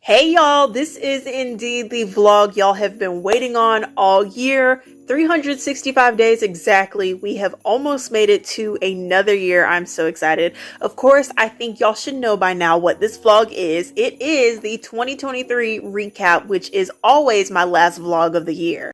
Hey y'all, this is indeed the vlog y'all have been waiting on all year. 365 days exactly. We have almost made it to another year. I'm so excited. Of course, I think y'all should know by now what this vlog is. It is the 2023 recap, which is always my last vlog of the year.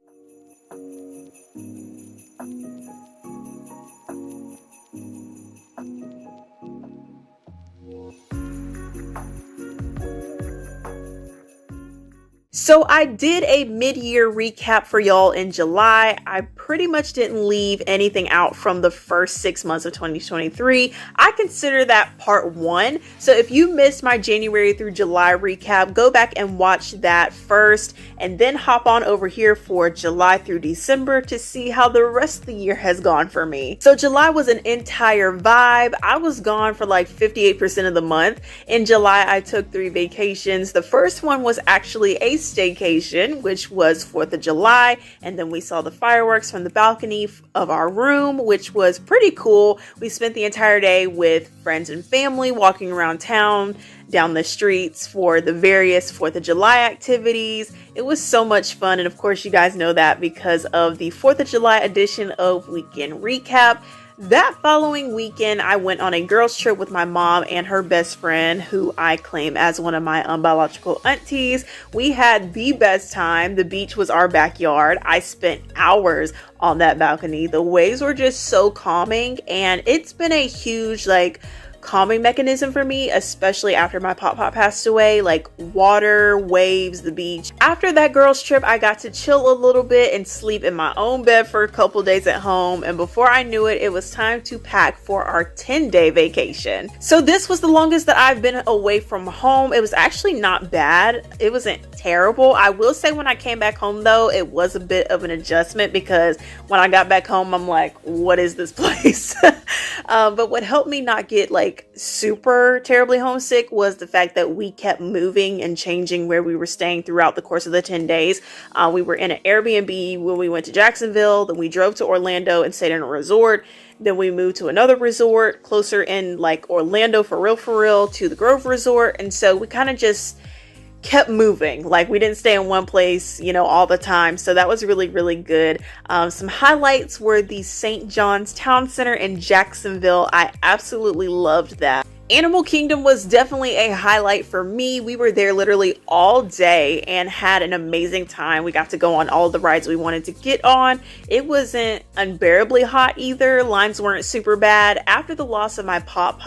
So I did a mid-year recap for y'all in July. I pretty much didn't leave anything out from the first 6 months of 2023. I consider that part one. So if you missed my January through July recap, go back and watch that first and then hop on over here for July through December to see how the rest of the year has gone for me. So July was an entire vibe. I was gone for like 58% of the month. In July, I took 3 vacations. The first one was actually a staycation, which was 4th of July, and then we saw the fireworks from the balcony of our room, which was pretty cool. We spent the entire day with friends and family walking around town, down the streets for the various 4th of July activities. It was so much fun, and of course you guys know that because of the 4th of July edition of Weekend Recap. That following weekend, I went on a girls trip with my mom and her best friend, who I claim as one of my unbiological aunties. We had the best time. The beach was our backyard. I spent hours on that balcony. The waves were just so calming, and it's been a huge calming mechanism for me, especially after my pop passed away. Like water, waves, the beach. After that girls trip, I got to chill a little bit and sleep in my own bed for a couple days at home, and before I knew it, it was time to pack for our 10-day vacation. So this was the longest that I've been away from home. It was actually not bad. It wasn't terrible. I will say when I came back home though, it was a bit of an adjustment because when I got back home, I'm like, what is this place? But what helped me not get super terribly homesick was the fact that we kept moving and changing where we were staying throughout the course of the 10 days. We were in an Airbnb when we went to Jacksonville, then we drove to Orlando and stayed in a resort. Then we moved to another resort closer in Orlando for real to the Grove Resort. And so we kind of just kept moving. We didn't stay in one place, all the time. So that was really, really good. Some highlights were the St. John's Town Center in Jacksonville. I absolutely loved that. Animal Kingdom was definitely a highlight for me. We were there literally all day and had an amazing time. We got to go on all the rides we wanted to get on. It wasn't unbearably hot either. Lines weren't super bad. After the loss of my pop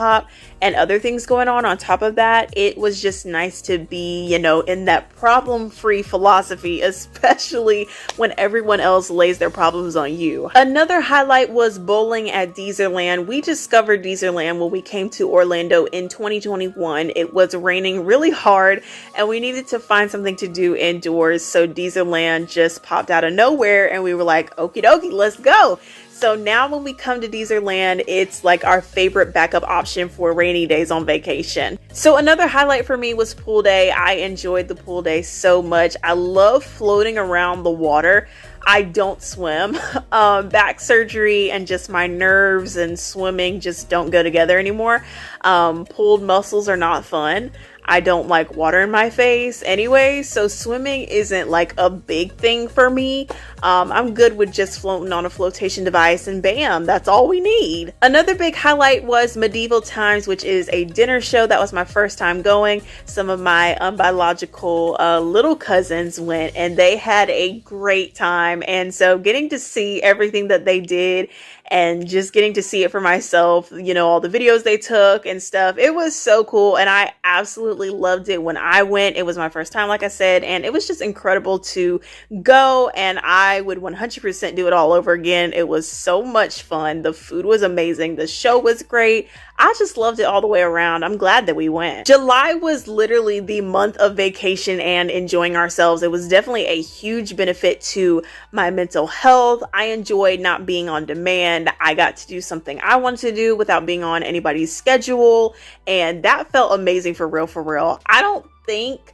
and other things going on top of that, it was just nice to be, in that problem-free philosophy, especially when everyone else lays their problems on you. Another highlight was bowling at Deezerland. We discovered Deezerland when we came to Orlando in 2021. It was raining really hard and we needed to find something to do indoors, so Deezerland just popped out of nowhere and we were like, okie dokie, let's go. So now when we come to Deezerland, it's our favorite backup option for rainy days on vacation. So another highlight for me was pool day. I enjoyed the pool day so much. I love floating around the water. I don't swim. Back surgery and just my nerves and swimming just don't go together anymore. Pulled muscles are not fun. I don't like water in my face anyway, so swimming isn't a big thing for me. I'm good with just floating on a flotation device and bam, that's all we need. Another big highlight was Medieval Times, which is a dinner show. That was my first time going. Some of my unbiological little cousins went and they had a great time, and so getting to see everything that they did and just getting to see it for myself, all the videos they took and stuff, it was so cool, and I absolutely loved it when I went. It was my first time, like I said, and it was just incredible to go, and I would 100% do it all over again. It was so much fun. The food was amazing. The show was great. I just loved it all the way around. I'm glad that we went. July was literally the month of vacation and enjoying ourselves. It was definitely a huge benefit to my mental health. I enjoyed not being on demand. I got to do something I wanted to do without being on anybody's schedule, and that felt amazing for real. I don't think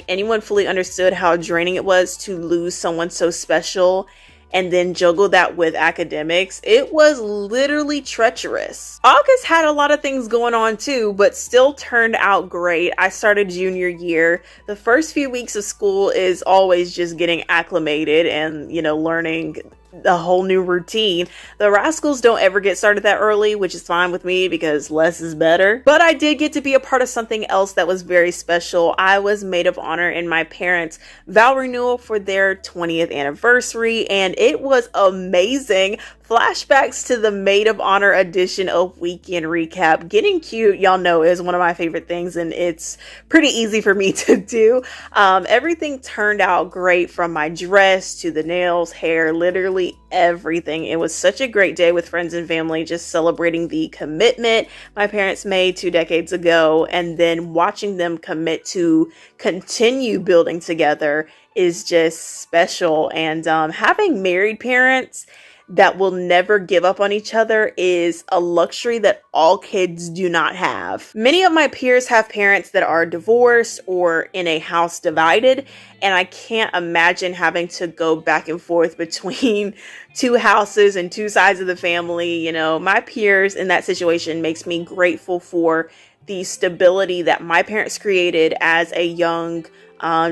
anyone fully understood how draining it was to lose someone so special and then juggle that with academics, it was literally treacherous. August had a lot of things going on too, but still turned out great. I started junior year. The first few weeks of school is always just getting acclimated and, learning a whole new routine. The Rascals don't ever get started that early, which is fine with me because less is better. But I did get to be a part of something else that was very special. I was maid of honor in my parents' vow renewal for their 20th anniversary, and it was amazing. Flashbacks to the Maid of Honor edition of Weekend Recap. Getting cute, y'all know, is one of my favorite things, and it's pretty easy for me to do. Everything turned out great, from my dress to the nails, hair, literally everything. It was such a great day with friends and family, just celebrating the commitment my parents made 2 decades ago, and then watching them commit to continue building together is just special. And having married parents that will never give up on each other is a luxury that all kids do not have. Many of my peers have parents that are divorced or in a house divided, and I can't imagine having to go back and forth between 2 houses and 2 sides of the family. My peers in that situation makes me grateful for the stability that my parents created as a young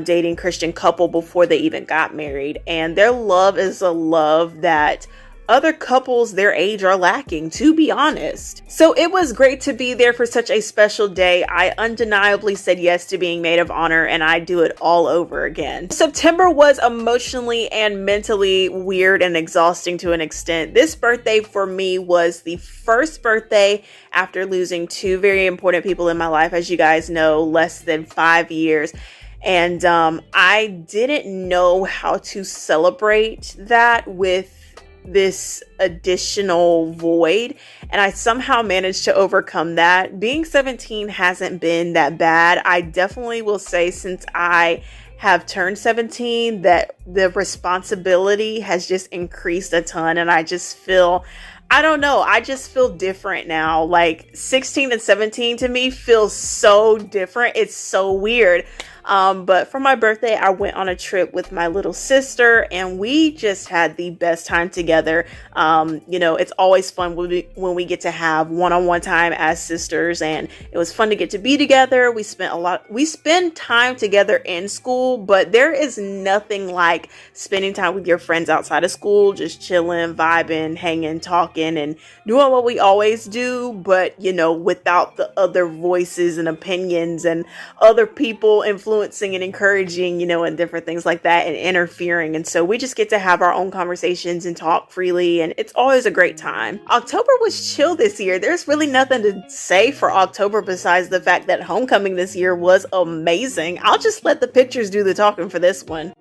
dating Christian couple before they even got married. And their love is a love that other couples their age are lacking, to be honest. So it was great to be there for such a special day. I undeniably said yes to being maid of honor, and I'd do it all over again. September was emotionally and mentally weird and exhausting to an extent. This birthday for me was the first birthday after losing 2 very important people in my life, as you guys know, less than 5 years. And I didn't know how to celebrate that with this additional void, and I somehow managed to overcome that. Being 17 hasn't been that bad. I definitely will say, since I have turned 17, that the responsibility has just increased a ton, and I just feel different now. Like 16 and 17 to me feels so different. It's so weird. But for my birthday, I went on a trip with my little sister, and we just had the best time together. It's always fun when we get to have one-on-one time as sisters, and it was fun to get to be together. We spend time together in school, but there is nothing like spending time with your friends outside of school, just chilling, vibing, hanging, talking, and doing what we always do, but without the other voices and opinions and other people influencing and encouraging, and different things like that, and interfering. And so we just get to have our own conversations and talk freely, and it's always a great time. October was chill this year. There's really nothing to say for October besides the fact that homecoming this year was amazing. I'll just let the pictures do the talking for this one.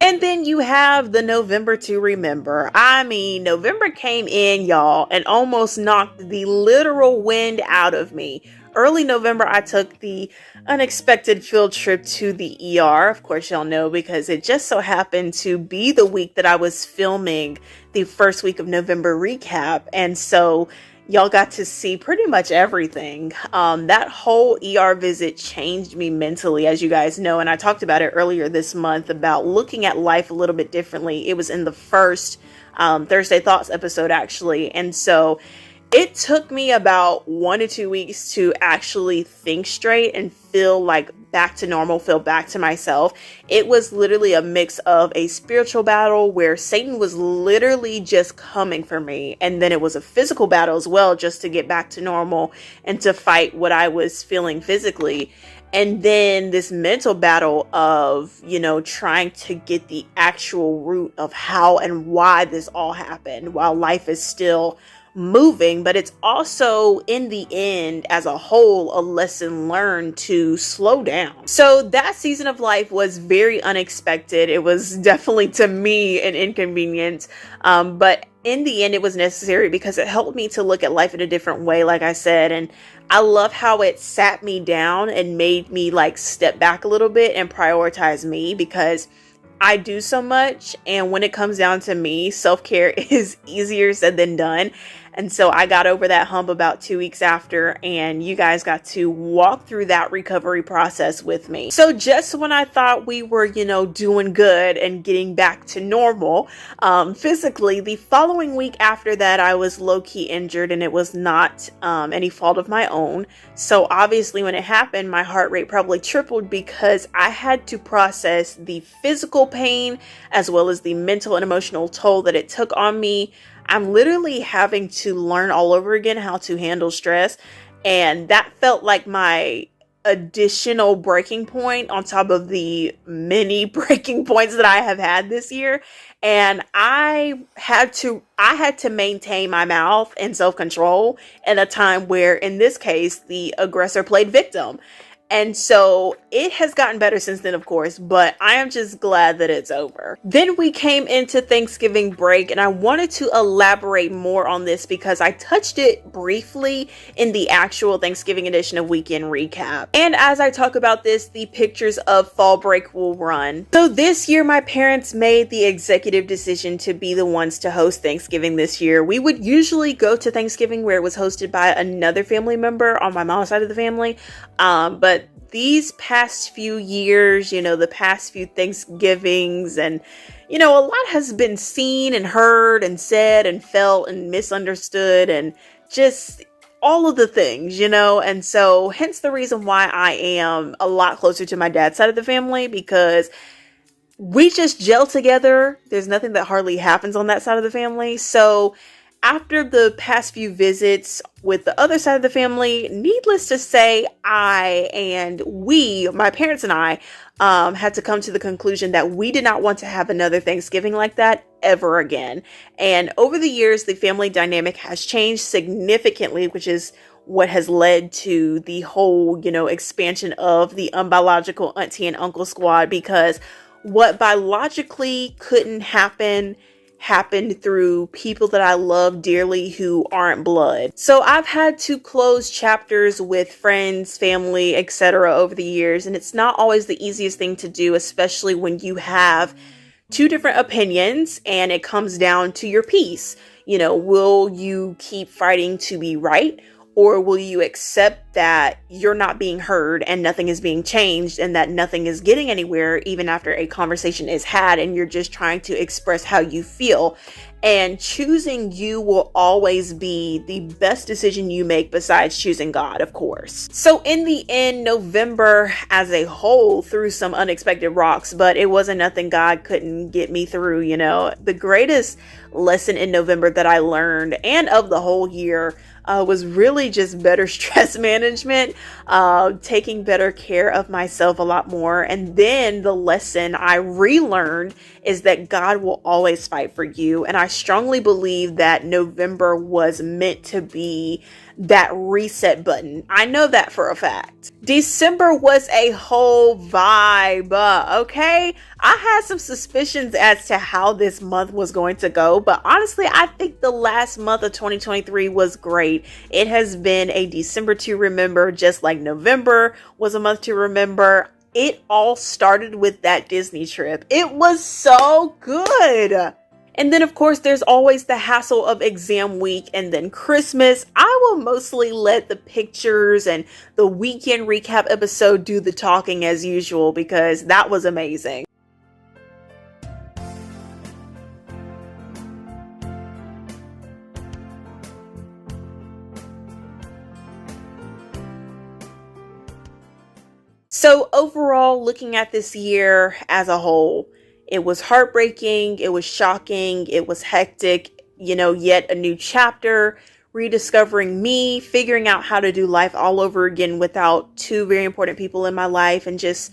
And then you have the November to remember. I mean, November came in, y'all, and almost knocked the literal wind out of me. Early November, I took the unexpected field trip to the ER. Of course, y'all know, because it just so happened to be the week that I was filming the first week of November recap. And so y'all got to see pretty much everything. That whole ER visit changed me mentally, as you guys know, and I talked about it earlier this month about looking at life a little bit differently. It was in the first Thursday Thoughts episode, actually. And so It took me about 1 to 2 weeks to actually think straight and feel like back to normal, feel back to myself. It was literally a mix of a spiritual battle where Satan was literally just coming for me, and then it was a physical battle as well, just to get back to normal and to fight what I was feeling physically. And then this mental battle of, trying to get the actual root of how and why this all happened while life is still moving. But it's also, in the end, as a whole, a lesson learned to slow down. So that season of life was very unexpected. It was definitely, to me, an inconvenience. But in the end, it was necessary because it helped me to look at life in a different way, like I said. And I love how it sat me down and made me step back a little bit and prioritize me, because I do so much, and when it comes down to me, self-care is easier said than done. And so I got over that hump about 2 weeks after, and you guys got to walk through that recovery process with me. So just when I thought we were, doing good and getting back to normal, physically, the following week after that, I was low-key injured, and it was not any fault of my own. So obviously when it happened, my heart rate probably tripled because I had to process the physical pain as well as the mental and emotional toll that it took on me. I'm literally having to learn all over again how to handle stress. And that felt like my additional breaking point on top of the many breaking points that I have had this year. And I had to maintain my mouth and self-control in a time where, in this case, the aggressor played victim. And so it has gotten better since then, of course, but I am just glad that it's over. Then we came into Thanksgiving break, and I wanted to elaborate more on this because I touched it briefly in the actual Thanksgiving edition of Weekend Recap. And as I talk about this, the pictures of fall break will run. So this year, my parents made the executive decision to be the ones to host Thanksgiving this year. We would usually go to Thanksgiving where it was hosted by another family member on my mom's side of the family, but these past few years, the past few Thanksgivings, and, a lot has been seen and heard and said and felt and misunderstood and just all of the things, and so hence the reason why I am a lot closer to my dad's side of the family, because we just gel together. There's nothing that hardly happens on that side of the family. So after the past few visits with the other side of the family, needless to say, my parents and I, had to come to the conclusion that we did not want to have another Thanksgiving like that ever again. And over the years, the family dynamic has changed significantly, which is what has led to the whole, expansion of the unbiological auntie and uncle squad, because what biologically couldn't happened through people that I love dearly who aren't blood. So I've had to close chapters with friends, family, etc. over the years, and it's not always the easiest thing to do, especially when you have two different opinions and it comes down to your peace. Will you keep fighting to be right? Or will you accept that you're not being heard and nothing is being changed and that nothing is getting anywhere even after a conversation is had and you're just trying to express how you feel? And choosing you will always be the best decision you make besides choosing God, of course. So in the end, November as a whole threw some unexpected rocks, but it wasn't nothing God couldn't get me through. The greatest lesson in November that I learned, and of the whole year, was really just better stress management, taking better care of myself a lot more. And then the lesson I relearned is that God will always fight for you. And I strongly believe that November was meant to be that reset button. I know that for a fact. December was a whole vibe, okay? I had some suspicions as to how this month was going to go, but honestly, I think the last month of 2023 was great. It has been a December to remember, just like November was a month to remember. It all started with that Disney trip. It was so good. And then, of course, there's always the hassle of exam week and then Christmas. I will mostly let the pictures and the weekend recap episode do the talking as usual, because that was amazing. So, overall, looking at this year as a whole, it was heartbreaking, it was shocking, it was hectic, yet a new chapter, rediscovering me, figuring out how to do life all over again without two very important people in my life, and just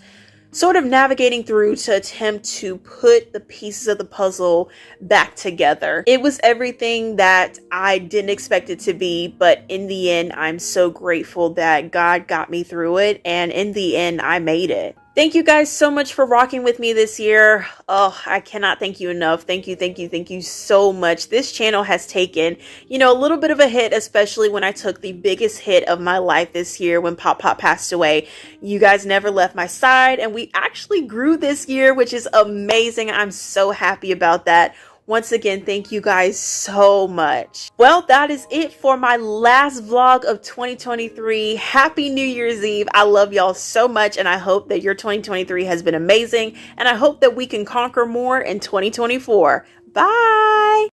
sort of navigating through to attempt to put the pieces of the puzzle back together. It was everything that I didn't expect it to be, but in the end, I'm so grateful that God got me through it, and in the end, I made it. Thank you guys so much for rocking with me this year. Oh, I cannot thank you enough. Thank you so much. This channel has taken, a little bit of a hit, especially when I took the biggest hit of my life this year when Pop Pop passed away. You guys never left my side, and we actually grew this year, which is amazing. I'm so happy about that. Once again, thank you guys so much. Well, that is it for my last vlog of 2023. Happy New Year's Eve. I love y'all so much, and I hope that your 2023 has been amazing, and I hope that we can conquer more in 2024. Bye!